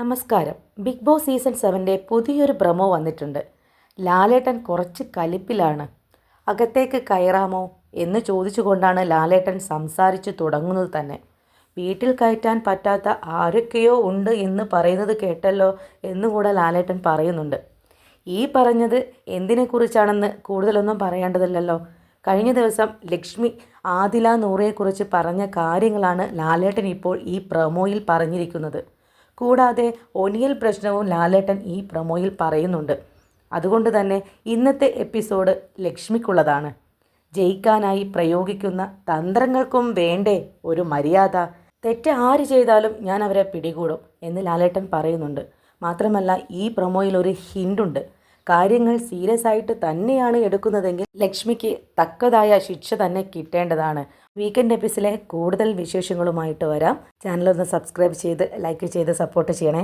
നമസ്കാരം. Big boss season 7ൻ്റെ പുതിയൊരു promo വന്നിട്ടുണ്ട്. ലാലേട്ടൻ കുറച്ച് കലിപ്പിലാണ്. അകത്തേക്ക് കയറാമോ എന്ന് ചോദിച്ചുകൊണ്ടാണ് ലാലേട്ടൻ സംസാരിച്ചു തുടങ്ങുന്നത് തന്നെ. വീട്ടിൽ കയറ്റാൻ പറ്റാത്ത ആരൊക്കെയോ ഉണ്ട് എന്ന് പറയുന്നത് കേട്ടല്ലോ എന്നുകൂടെ ലാലേട്ടൻ പറയുന്നുണ്ട്. ഈ പറഞ്ഞത് എന്തിനെക്കുറിച്ചാണെന്ന് കൂടുതലൊന്നും പറയേണ്ടതില്ലല്ലോ. കഴിഞ്ഞ ദിവസം ലക്ഷ്മി ആദില നൂറയെക്കുറിച്ച് പറഞ്ഞ കാര്യങ്ങളാണ് ലാലേട്ടൻ ഇപ്പോൾ ഈ പ്രൊമോയിൽ പറഞ്ഞിരിക്കുന്നത്. കൂടാതെ ഒനിയൽ പ്രശ്നവും ലാലേട്ടൻ ഈ പ്രൊമോയിൽ പറയുന്നുണ്ട്. അതുകൊണ്ട് തന്നെ ഇന്നത്തെ എപ്പിസോഡ് ലക്ഷ്മിക്കുള്ളതാണ്. ജയിക്കാനായി പ്രയോഗിക്കുന്ന തന്ത്രങ്ങൾക്കും വേണ്ടേ ഒരു മര്യാദ. തെറ്റ് ആര് ചെയ്താലും ഞാൻ അവരെ പിടികൂടും എന്ന് ലാലേട്ടൻ പറയുന്നുണ്ട്. മാത്രമല്ല ഈ പ്രൊമോയിൽ ഒരു ഹിൻഡുണ്ട്. കാര്യങ്ങൾ സീരിയസ് ആയിട്ട് തന്നെയാണ് എടുക്കുന്നതെങ്കിൽ ലക്ഷ്മിക്ക് തക്കതായ ശിക്ഷ തന്നെ കിട്ടേണ്ടതാണ്. വീക്കെൻഡ് എപ്പിസോഡിലെ കൂടുതൽ വിശേഷങ്ങളുമായിട്ട് വരാം. ചാനലൊന്ന് സബ്സ്ക്രൈബ് ചെയ്ത് ലൈക്ക് ചെയ്ത് സപ്പോർട്ട് ചെയ്യണേ.